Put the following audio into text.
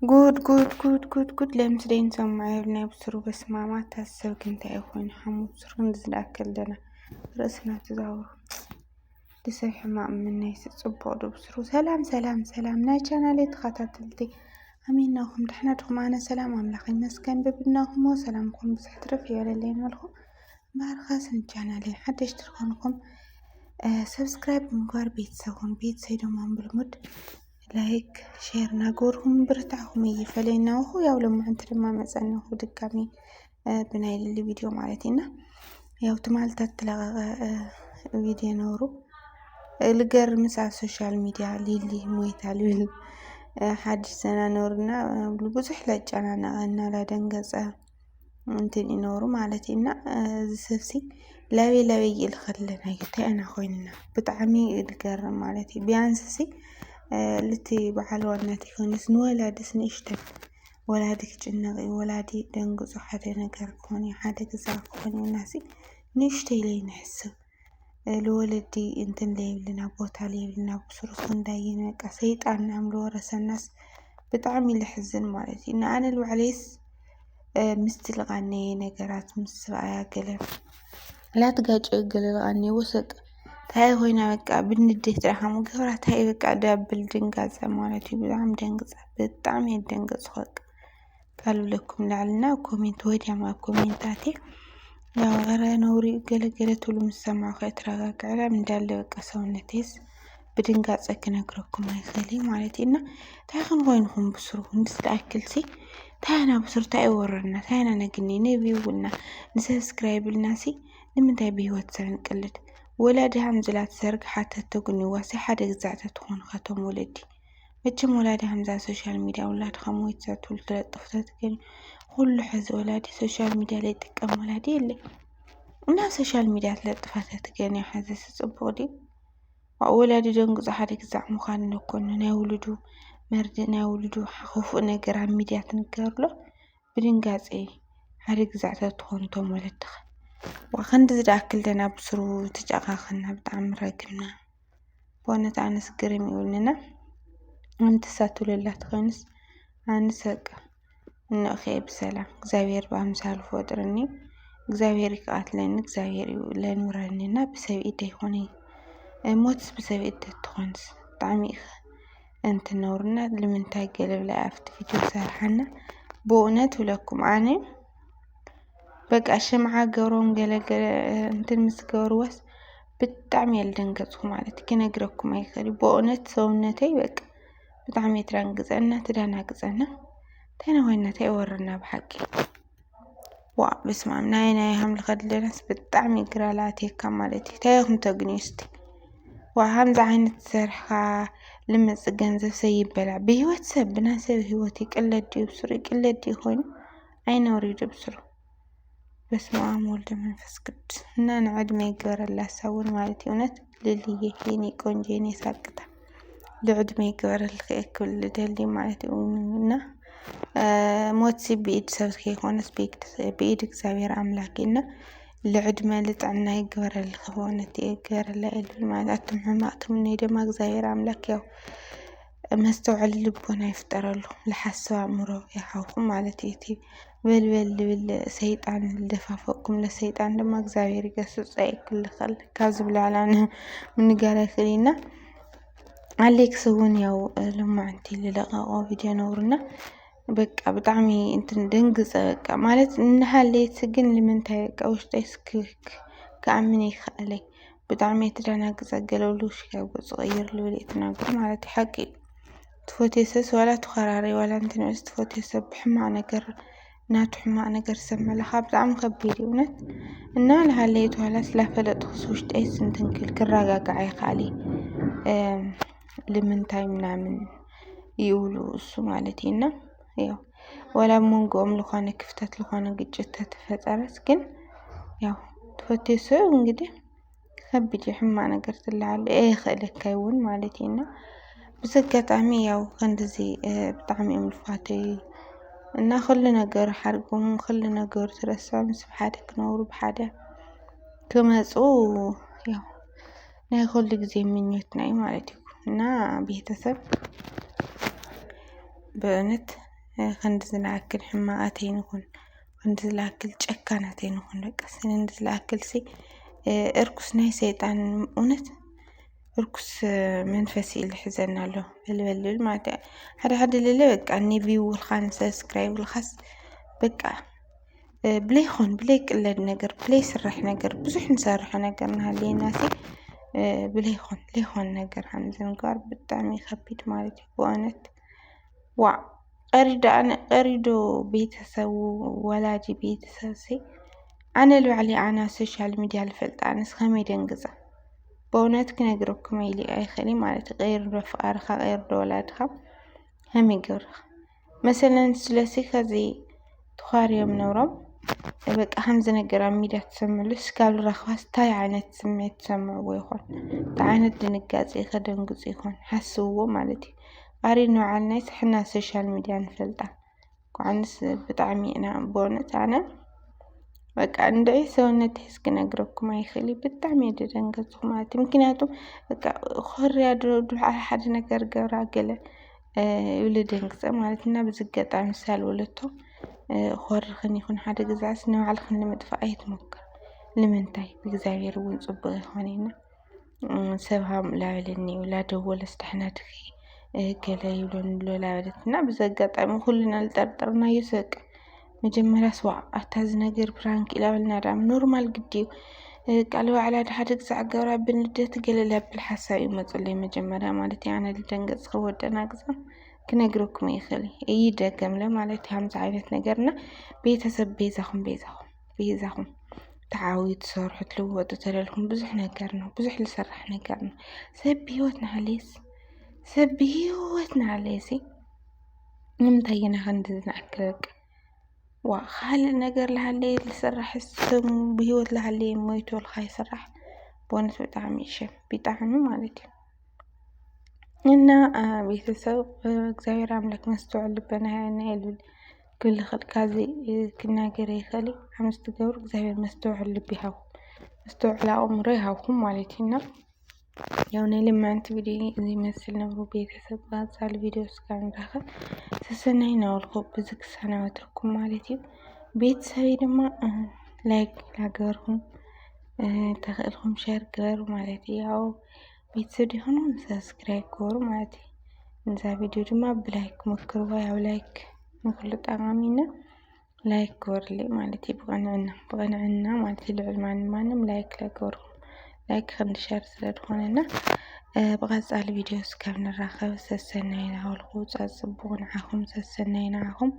ጉድ ለምስለኝ ሰማያልና ብስሩ በስማማት ታሰብ ክንታ ይሆን ሐሙስ ስሩን ዝላከለና ርዕስና ተዛውሩ ለሰይ ሕማቅ ምንይ ጽብቆ ብስሩ ሰላም ናይ ቻናሌ ተኸታተልቲ አሚናኹም ድሕናድኹም አነ ሰላም አምላኽ ይመስገን በብናኹም ሰላምኩም ብዙሕ ትርፍ ይበለለይና አልኹ ማርኻስን ቻናሌ ሓደሽ ትርኮንኩም ሰብስክራይብ ምግባር ቤተሰቡን ደሞ ብልሙድ ላይክ ሼር ናጎርኩም ብርታኹም ይፈለይና ወሁ ያው ለማንት ድማ መጸነሁ ድጋሚ ብናይል ቪዲዮ ማለቴና ያው ትማልታት ተለቀቀ ቪዲዮ ኖሩ ልገር ምሳ ሶሻል ሚዲያ ሊሊ ሞይታል ብል ሓድሽ ሰና ኖርና ብዙሕ ለጫናና ላደንገጸ እንትን ይኖሩ ማለቴና ዝሰብሲ ላቤ ይልኸለና ይተአና ኮይንና ብጣዕሚ ልገር ማለቴ ቢያንስሲ ልቲ በዓል ዋናት ይኮንስ ንወላድስ ንእሽተን ወላድክ ጭነቂ ወላዲ ደንግጹ ሓደ ነገር ኮኒ ሓደ ግዛ ኮኒ ናሲ ንእሽተይ ለይ ንሕስብ ለወለዲ እንትን ለይብልና ቦታ ለይብልና ብስሩት እንዳይነ በቃ ሰይጣን አምሎ ወረሰናስ ብጣዕሚ ልሕዝን ማለት ኢና አነ ልባዕለይስ ምስትልቃኔ ነገራት ምስባያ ገለ ላትጋጭ ገለልቃኔ ወሰቅ ታይ ሆይና በቃ ብንዴት ረሃሙ ገብራ ታይ በቃ ዳብል ድንጋጸ ማለት ይብላም ደንግጸ በጣም ይደንገጽ ሆቅ ካልብለኩም ላልና ኮሜንት ወዲያማ ኮሜንታቴ ያው አረ ኖሪ ገለገለ ሁሉ ምሰማው ከተረጋጋላ እንዳለ በቃ ሰውነቴስ በድንጋጸ ከነግረኩም አይኸሊ ማለቴና ታይኹን ሆይንኩም ብስሩ እንድስላክልሲ ታና ብስሩ ታይወረና ታና ነግኒ ነቢውና ንሰብስክራይብልናሲ ንምንታይ በህይወት ሰንቅልድ ወላዲ hamzላት ሰርግ ሓተት ተጉኒ ዋሲ ሓደ ግዛዕተ ትኾን ከተም ወለዲ እችም ወላዲ hamza ሶሻል ሚዲያ ወላዲ ከመይ ተቱል ተለጥፍታት ግን ሁሉ ሕዝ ወላዲ ሶሻል ሚዲያ ላይ ተቀም ወላዲ የለ እና ሶሻል ሚዲያ ተለጥፋታት ግን ያሐዘ ጽብቆዲ ወላዲ ደንግጹ ሓደ ግዛዕ ምዃን ነኮን ናይ ውልዱ መርድ ናይ ውልዱ ሓኹፍ ነገር ኣብ ሚዲያ ትንገርሎ ብድንጋጼ ሓደ ግዛዕተ ትኾን ቶም ወለድኻ وخند زداكل دنا بسرو تجاقخنا بطعم رقمنا بونت عنس قرم يقولنا انت ساتو لله تخنس عنسك انه اخي بسلام زاوير بامسال فوترني زاوير قاتلين زاوير لنورننا بسوي ايدي هوني موتس بسوي ايدي تخنس طعميخ انت نورنا لمن تاقلب لعفت فيديو سارحنا بونت ولكم عني بقى شمعة قروم قلقل انتن مسكورواس بتعمي الدنقصكم مالتي كنا قرأكم اي خري بؤنت سونتي بقى بتعمي ترانقزنا تدانا قزنا تانا وينتي ورنا بحقي بسمع مناينا هم الغد لناس بتعمي قرالاتي كمالتي تايهم تقنيستي وهم زعين تسرحة لما تسقنزف سيب بلع بيوت سبنا سب هوتي قلدي بسري قلدي هون اين اريد بسرو بس ما ولد من فسكت انا عاد ما يقدر الله سوون مالتي ونت للي يحيني كونجيني ساكته لعد ما يقدر الخير كل دلي مالتي ومنا موتسي بيد سوسكي خونس بيد اكسابير املاكينا لعد ما لطعنا يقدر الخوانتي يقدر لا المالاتهم حماقتهم نيدا ما اكسابير املاك يو مستوعل لبونا يفتر له لحسوا عمره يحوكم مالتي بل سيطان الدفافقكم لسيطان لما اغزابير يقصص اي كل خل كازب لعلانه من قاله خلينا عليك سوون ياو لما انتي للقاقو فيديو نورنا بقى بطعمي انت ندنقص بقى مالت انها اللي تسقن لمنتاي بقى وش تيسكك كعمني خالي بطعمي تدانا قصة قلولوش كابو صغير لولي تناقر مالتي حقي تفوتيسس ولا تخراري ولا انت نوز تفوتيسس بحما نقر ناتح ما نقر سمع لها بطعم خبيري ونت إنه لها اللي يتوهلا سلافة تخصوش تأيس انتنكل كراقا قاعي خالي لمن تايمنا من يقولوا السومالتينا يو ولا منقوم لخوانا كفتات لخوانا قد جتها تفترس كن يو تفتيسو ونقدي خبيري حما نقر تلعال ايه خالك كيون مالتينا بسكة عمي يو غندزي بطعمي ملفاتي እና ሁሉ ነገር حرقهم ሁሉ ነገር ተረሳም ስብሓደክ ነውሩ በሓደ ከመጹ ያው ናይ ሁሉ ጊዜ ምኞት ናይ ማለት እዩ እና ቤተሰብ በእውነት خند زلاكل حماقاتين يكون خند زلاكل ጨካናቴን ይኹን በቃ ስንድ ዝላክል ሲ እርኩስ ናይ ሰይጣን እውነት እርኩስ መንፈስ ይልሕዘና ኣሎ በልበል ማለት ሓደ ልለ በቃ ኒቪው ልኻን ሰብስክራይብ ልኻስ በቃ ብለይ ቅለድ ነገር ብለይ ስራሕ ነገር ብዙሕ ንሰርሖ ነገር ናሃለየናሲ ብለይኾን ነገር ሓንዘንጓር ብጣዕሚ ከቢድ ማለት እዩ በእውነት ዋ ቀሪዶ ቤተሰብ ወላጅ ቤተሰብ ሲ ኣነ ልባዕሊ ኣና ሶሻል ሚድያ ልፈልጥ ኣነስ ከመይ ደንግዛ በእውነት ክነግረኩም ኣይኽእሊ ማለት غير ፍቃድካ غير ወላድካ ከመይ ገብርካ መሰለን ስለሲ ከዚ ተኻርዮም ነውሮም በቃ ከምዚ ነገር ኣብ ሚድያ ትሰምዕሉስ ካብ ዝረኽባስ እንታይ ዓይነት ስምዒት ትሰምዕዎ ይኾን እንታይ ዓይነት ድንጋፄ ከደንግፁ ይኾን ሓስብዎ ማለት እዩ ቀሪድና ባዕልናስ ሕና ሶሻል ሚድያ ንፈልጣ ኳዕንስ ብጣዕሚ ኢና በእውነት ኣነ በቃ እንደይ ሰውነተይ ክነግረኩም ኣይኽእሊ ብጣዕሚ እየ ደንገፅኩ ማለት እዩ ምክንያቱም በቃ ኮርያ ድልዓ ሓደ ነገር ገብራ ገለ ይብለ ደንግፀ ማለት እና ብዝገጣሚ ምሳል ወለቶ ኮርኽን ይኹን ሓደ ግዛስ ንባዕልኽን ንምጥፋእ ኣይትሞክር ንምንታይ ብእግዚአብሔር እውን ፅቡቅ ይኾነና ሰብ ላበለኒ ወላ ደወለስ ድሕና ድኺ ገለ ይብሎን ላበለትና ብዘጋጣሚ ኩልና ልጠርጥርናዮ ሰቅ መጀመርያ ስዋ ኣታዝ ነገር ፕራንክ ኢላበልና ዳም ኖርማል ግዲው ቃል ዋዕላ ሓደ ግዛዕ ገብራ ብንደት ገለ ለብል ሓሳብ ይመፅለይ መጀመርያ ማለት ያነ ልደንገፅ ከወደና ግዛ ክነግረኩም ይኽእል ይደገምለ ማለት ከምዚ ዓይነት ነገርና ቤተሰብ ቤዛኹም ተዓዊት ሰርሑ ትልወጡ ተደልኩም ብዙሕ ነገር ነው ብዙሕ ልሰርሕ ነገር ነው ሰብ ብሂወት ናሃለየሲ ንምንታይ ኢና ክንዲ ዝናክረቅ ዋ ካልእ ነገር ልሃለየ ልስራሕ ሰብ ብሂወት ልሃለየ ሞይቱ ልካ ይስራሕ በእውነት ብጣዕሚ እየ ብጣዕሚ ማለት እዩ እና ቤተሰብ እግዚአብሔር አምላክ መስተውዕል ልበና ይልብል كل خلقازي كنا جريخلي خمس تجور እግዚአብሔር መስተውዕል ልብ ይሃብኩም መስተውዕል አእምሮ ይሃብኩም ማለትና ያውኔ ለማንት ቪዲዮ እዚህ መስል ነው ቤተሰብ ባዛል ቪዲዮ እስካንራኸ ተሰናይ ነው ልኮ ብዝክሳና ወተኩም ማለት እዩ ቤተሰብ ድማ ላይክ ላገርኩም ተኸልኩም ሼር ገሩ ማለት ያው ቤተሰብ ዲሆኑ ሰብስክራይብ ገሩ ማለት እንዛ ቪዲዮ ድማ ብላይክ ሞክሩ ያው ላይክ ምክሉ ጠቃሚና ላይክ ገርሊ ማለት ብቀንዕና ማለት ልዕል ማንም ላይክ ለገሩ ላይክ ከም ሼር ስለድኾነና በቀጻል ቪዲዮ እስከምንራኸብ ሰሰናይና አልኩ ጻጽቡን አሁን ሰሰናይና አሁን